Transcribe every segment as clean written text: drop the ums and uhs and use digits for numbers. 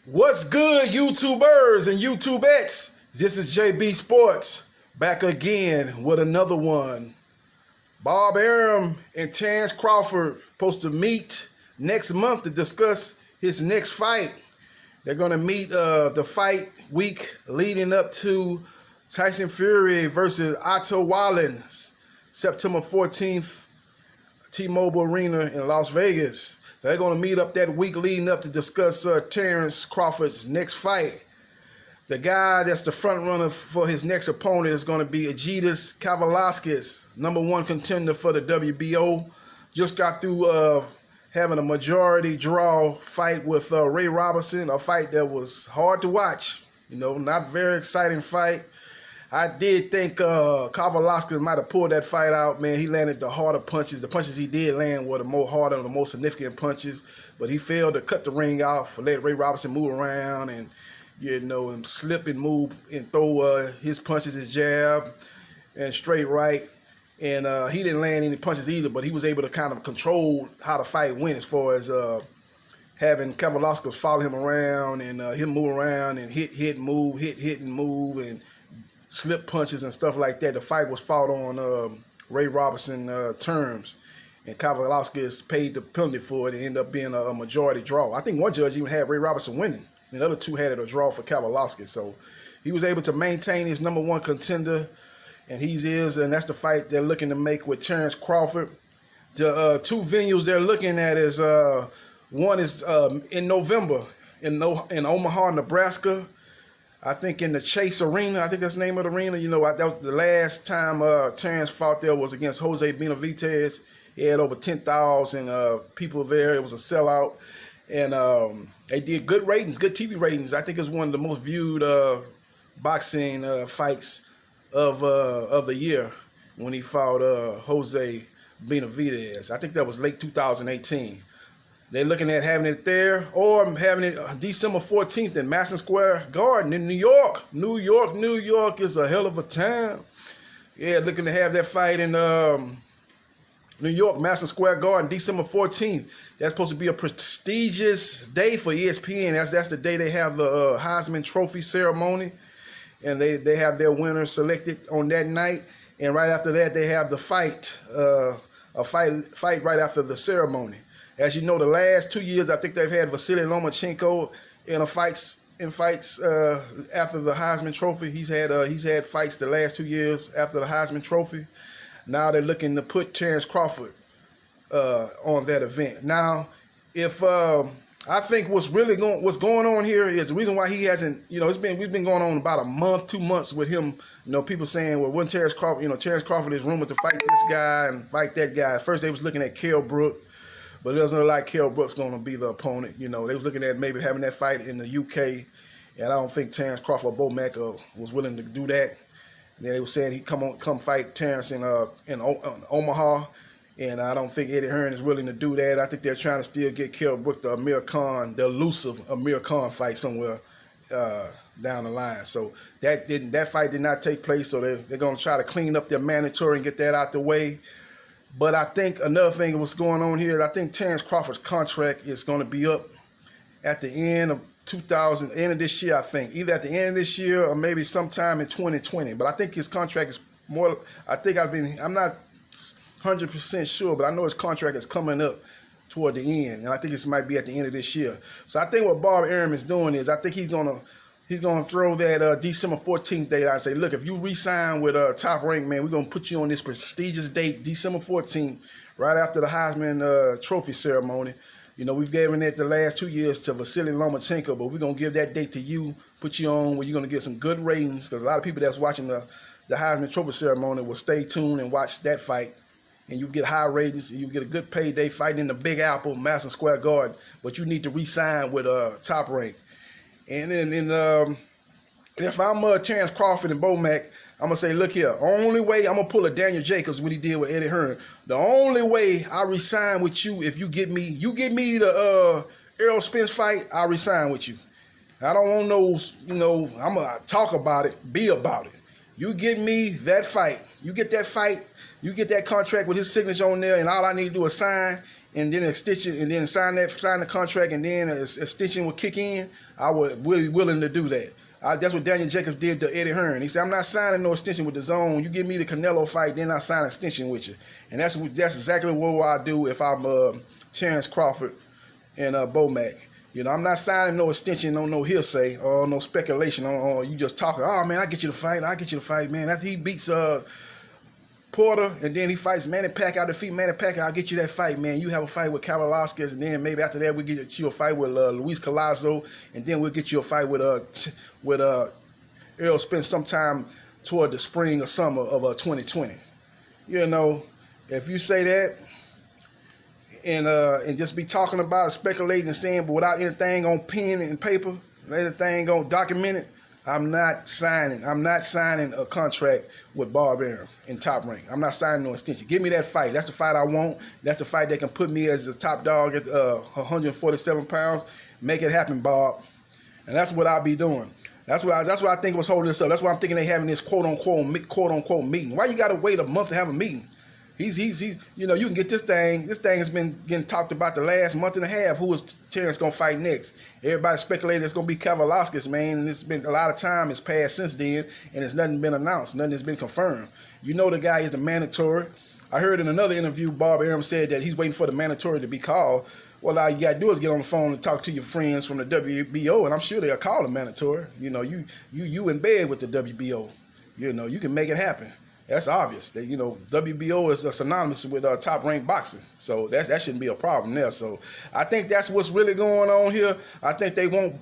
What's good, YouTubers and YouTubettes? This is JB Sports back again with another one. Bob Arum and Terrence Crawford supposed to meet next month to discuss his next fight. They're going to meet the fight week leading up to Tyson Fury versus Otto Wallin, September 14th, T-Mobile Arena in Las Vegas. They're going to meet up that week leading up to discuss Terrence Crawford's next fight. The guy that's the front runner for his next opponent is going to be Agitas Kavalauskas, #1 contender for the WBO. Just got through having a majority draw fight with Ray Robinson, a fight that was hard to watch. Not very exciting fight. I did think Kavalauskas might have pulled that fight out, man. He landed the harder punches. The punches he did land were the more harder and the most significant punches, but he failed to cut the ring off, let Ray Robinson move around and, and slip and move and throw his punches, his jab and straight right. And he didn't land any punches either, but he was able to kind of control how the fight went as far as having Kavalauskas follow him around and him move around and hit, move, hit, and move, and slip punches and stuff like that. The fight was fought on Ray Robinson terms, and Kavalauskas paid the penalty for it. It ended up being a majority draw. I think one judge even had Ray Robinson winning, and the other two had it a draw for Kavalauskas. So he was able to maintain his #1 contender, and and that's the fight they're looking to make with Terrence Crawford. The two venues they're looking at is one is in November in Omaha, Nebraska. I think in the Chase Arena, I think that's the name of the arena. That was the last time Terrence fought there was against Jose Benavidez. He had over 10,000 people there. It was a sellout. And they did good ratings, good TV ratings. I think it was one of the most viewed boxing fights of the year when he fought Jose Benavidez. I think that was late 2018. They're looking at having it there or having it December 14th in Madison Square Garden in New York. New York is a hell of a town. Yeah, looking to have that fight in New York, Madison Square Garden, December 14th. That's supposed to be a prestigious day for ESPN. That's the day they have the Heisman Trophy ceremony, and they have their winner selected on that night. And right after that, they have the fight, a fight right after the ceremony. As you know, the last 2 years, I think they've had Vasily Lomachenko in fights after the Heisman Trophy. He's had fights the last 2 years after the Heisman Trophy. Now they're looking to put Terrence Crawford on that event. Now, if I think what's going on here is the reason why he hasn't, we've been going on about a month, 2 months with him. People saying, well, when Terrence Crawford, Terrence Crawford is rumored to fight this guy and fight that guy. At first, they was looking at Kell Brook. But it doesn't look like Kell Brook's going to be the opponent. They was looking at maybe having that fight in the UK, and I don't think Terrence Crawford or Bomac was willing to do that. They were saying he'd come fight Terrence in Omaha, and I don't think Eddie Hearn is willing to do that. I think they're trying to still get Kell Brook the elusive Amir Khan fight somewhere down the line. So that fight did not take place. So they're going to try to clean up their mandatory and get that out the way. But I think another thing what's going on here, I think Terrence Crawford's contract is going to be up at the end of this year, I think. Either at the end of this year or maybe sometime in 2020. But I think his contract is more, I'm not 100% sure, but I know his contract is coming up toward the end. And I think this might be at the end of this year. So I think what Bob Arum is doing is I think he's going to throw that December 14th date out and say, look, if you re-sign with Top Rank, man, we're going to put you on this prestigious date, December 14th, right after the Heisman Trophy ceremony. We've given it the last 2 years to Vasily Lomachenko, but we're going to give that date to you, put you on where you're going to get some good ratings, because a lot of people that's watching the Heisman Trophy ceremony will stay tuned and watch that fight, and you get high ratings, and you get a good payday fighting in the Big Apple, Madison Square Garden, but you need to re-sign with Top Rank. And then if I'm Terrence Crawford and Bomac, I'm going to say, look here, only way I'm going to pull a Daniel Jacobs what he did with Eddie Hearn. The only way I resign with you, if you give me the Errol Spence fight, I'll resign with you. I don't want those, I'm going to talk about it, be about it. You give me that fight. You get that fight, you get that contract with his signature on there, and all I need to do is sign, and then extension, and then sign the contract, and then an extension would kick in, I would be willing to do that. That's what Daniel Jacobs did to Eddie Hearn. He said, "I'm not signing no extension with the Zone. You give me the Canelo fight, then I sign an extension with you." And that's exactly what I do if I'm Terence Crawford and Bomac. You know, I'm not signing no extension on no hearsay or no speculation or you just talking. "Oh man, I get you the fight, man. After he beats Porter, and then he fights Manny Pacquiao, defeat Manny Pacquiao, I'll get you that fight, man. You have a fight with Kavaliauskas, and then maybe after that we'll get you a fight with Luis Collazo, and then we'll get you a fight with Errol Spence sometime toward the spring or summer of 2020. You know, if you say that and just be talking about it, speculating and saying, but without anything on pen and paper, anything on documented, I'm not signing a contract with Bob Arum in Top Rank. I'm not signing no extension. Give me that fight. That's the fight I want. That's the fight that can put me as the top dog at 147 pounds. Make it happen, Bob. And that's what I'll be doing. That's what I think was holding this up. That's why I'm thinking they having this quote unquote meeting. Why you gotta wait a month to have a meeting? He's you know, you can get this thing. This thing has been getting talked about the last month and a half. Who is Terence gonna fight next? Everybody speculating it's gonna be Kavaliauskas, man. And it's been a lot of time has passed since then, and it's nothing been announced. Nothing has been confirmed. You know, the guy is the mandatory. I heard in another interview, Bob Arum said that he's waiting for the mandatory to be called. Well, all you gotta do is get on the phone and talk to your friends from the WBO, and I'm sure they'll call the mandatory. You know, you in bed with the WBO. You know, you can make it happen. That's obvious. That, you know, WBO is synonymous with top ranked boxing, so that shouldn't be a problem there. So I think that's what's really going on here. I think they want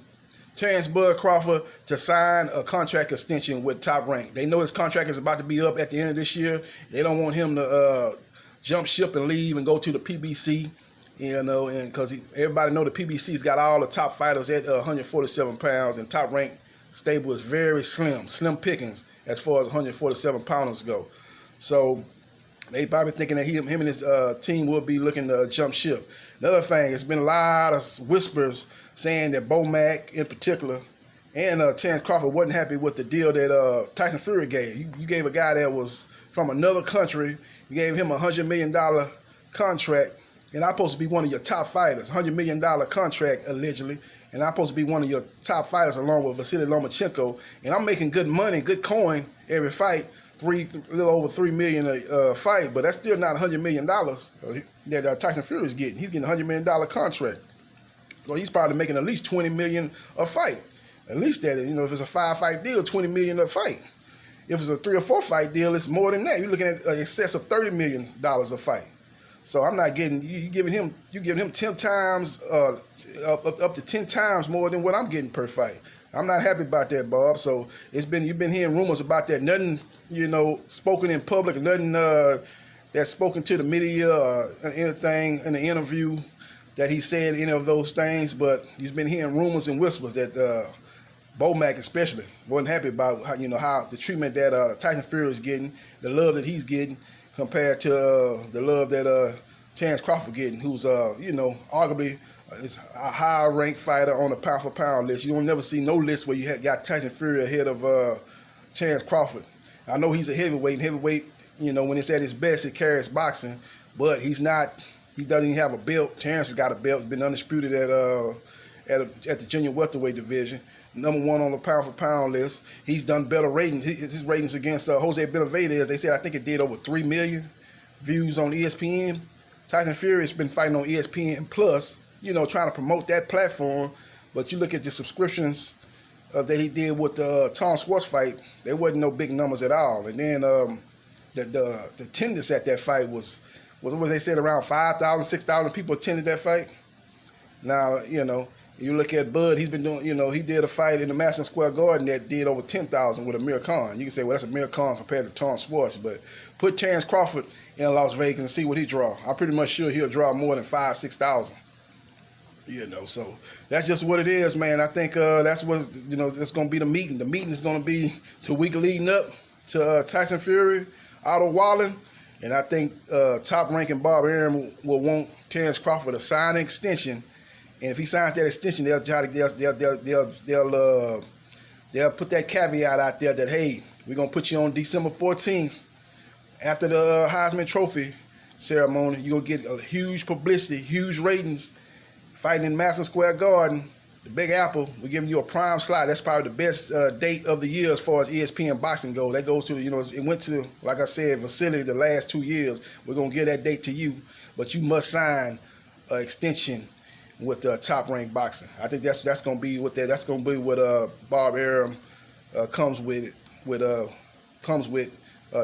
Terence Bud Crawford to sign a contract extension with Top Rank. They know his contract is about to be up at the end of this year. They don't want him to jump ship and leave and go to the PBC. You know, and because everybody know the PBC's got all the top fighters at 147 pounds, and Top Rank stable is very slim pickings as far as 147 pounders go. So they probably thinking that him and his team will be looking to jump ship. Another thing, it's been a lot of whispers saying that Bomac in particular and Terence Crawford wasn't happy with the deal that Tyson Fury gave. You gave a guy that was from another country, you gave him a $100 million contract, and I'm supposed to be one of your top fighters, $100 million contract allegedly, and I'm supposed to be one of your top fighters along with Vasily Lomachenko, and I'm making good money, good coin every fight, a little over $3 million a fight, but that's still not $100 million that Tyson Fury is getting. He's getting a $100 million contract, so he's probably making at least $20 million a fight. At least that, you know, if it's a 5-fight deal, $20 million a fight. If it's a 3 or 4 fight deal, it's more than that. You're looking at an excess of $30 million a fight. So I'm not getting you giving him 10 times up to 10 times more than what I'm getting per fight. I'm not happy about that, Bob. So you've been hearing rumors about that. Nothing, you know, spoken in public, nothing that's spoken to the media or anything in the interview that he said any of those things. But he's been hearing rumors and whispers that Bomac especially wasn't happy about how the treatment that Tyson Fury is getting, the love that he's getting, compared to the love that Terence Crawford getting, who's arguably is a higher ranked fighter on the pound for pound list. You don't never see no list where you got Tyson Fury ahead of Terence Crawford. I know he's a heavyweight, and heavyweight, when it's at his best, it carries boxing, but he's not. He doesn't even have a belt. Terence has got a belt. He's been undisputed at the junior welterweight division. #1 on the pound for pound list. He's done better ratings. His ratings against Jose Benavidez, they said, I think it did over 3 million views on ESPN. Tyson Fury has been fighting on ESPN Plus, trying to promote that platform. But you look at the subscriptions that he did with the Tom Schwartz fight, there wasn't no big numbers at all. And then the attendance at that fight was what they said, around 5,000, 6,000 people attended that fight. Now, you look at Bud, he's been doing, he did a fight in the Madison Square Garden that did over 10,000 with Amir Khan. You can say, well, that's Amir Khan compared to Tom Schwartz, but put Terence Crawford in Las Vegas and see what he draw. I'm pretty much sure he'll draw more than 5,000, 6,000. So that's just what it is, man. I think that's what, that's going to be the meeting. The meeting is going to be the week leading up to Tyson Fury out of Wallen. And I think Top Ranking Bob Arum will want Terence Crawford to sign an extension. And if he signs that extension, they'll put that caveat out there that, hey, we're gonna put you on December 14th after the Heisman Trophy ceremony. You're going to get a huge publicity, huge ratings. Fighting in Madison Square Garden, the Big Apple, we're giving you a prime slot. That's probably the best date of the year as far as ESPN boxing goes. That goes to, it went to, like I said, facility the last 2 years. We're going to give that date to you, but you must sign an extension with Top Rank Boxing. I think that's going to be what that's going to be what Bob Arum comes with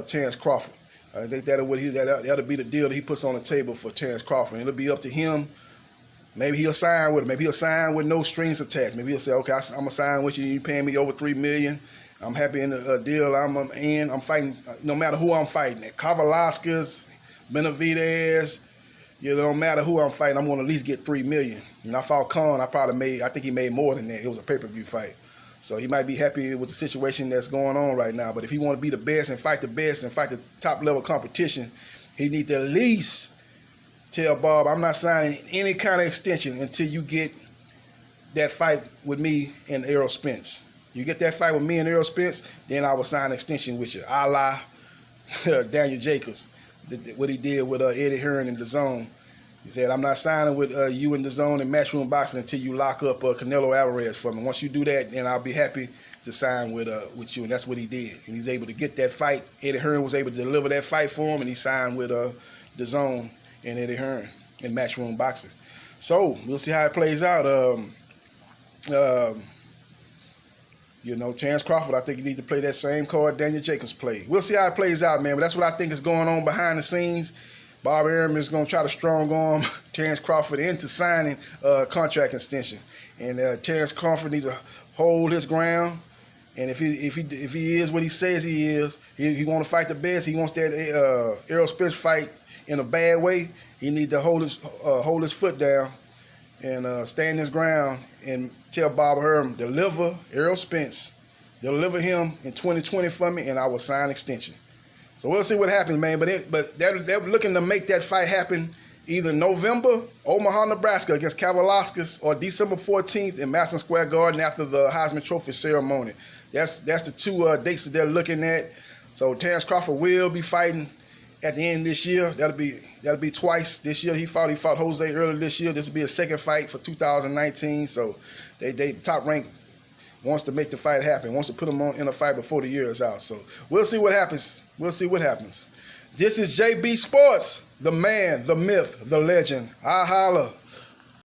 Terrence Crawford. I think that'll be the deal that he puts on the table for Terrence Crawford. It'll be up to him. Maybe he'll sign with him. Maybe he'll sign with no strings attached. Maybe he'll say, okay, I'm going to sign with you. You're paying me over $3 million. I'm happy in the deal I'm in. I'm fighting no matter who I'm fighting. Kavaliauskas, Benavidez, no matter who I'm fighting, I'm going to at least get $3 million. I fought Khan. I think he made more than that. It was a pay-per-view fight. So he might be happy with the situation that's going on right now. But if he want to be the best and fight the top-level competition, he needs to at least tell Bob, I'm not signing any kind of extension until you get that fight with me and Errol Spence. You get that fight with me and Errol Spence, then I will sign an extension with you, a la Daniel Jacobs, what he did with Eddie Hearn in DAZN. He said, I'm not signing with you in DAZN and Matchroom Boxing until you lock up Canelo Alvarez for me. Once you do that, then I'll be happy to sign with you, and that's what he did. And he's able to get that fight. Eddie Hearn was able to deliver that fight for him, and he signed with DAZN and Eddie Hearn in Matchroom Boxing. So we'll see how it plays out. Terrence Crawford, I think he needs to play that same card Daniel Jacobs played. We'll see how it plays out, man. But that's what I think is going on behind the scenes. Bob Arum is going to try to strong arm Terrence Crawford into signing a contract extension. And Terrence Crawford needs to hold his ground. And if he is what he says he is, he want to fight the best. He wants that Errol Spence fight in a bad way. He need to hold his foot down and stand his ground and tell Bob Arum, deliver Errol Spence, deliver him in 2020 for me, and I will sign extension. So we'll see what happens, man. But they're looking to make that fight happen either November, Omaha, Nebraska against Kavaliauskas, or December 14th in Madison Square Garden after the Heisman Trophy ceremony. That's the two dates that they're looking at. So Terrence Crawford will be fighting at the end of this year. That'll be twice this year. He fought Jose earlier this year. This will be a second fight for 2019. So they Top Rank wants to make the fight happen, wants to put him in a fight before the year is out. So we'll see what happens. We'll see what happens. This is JB Sports, the man, the myth, the legend. I holla.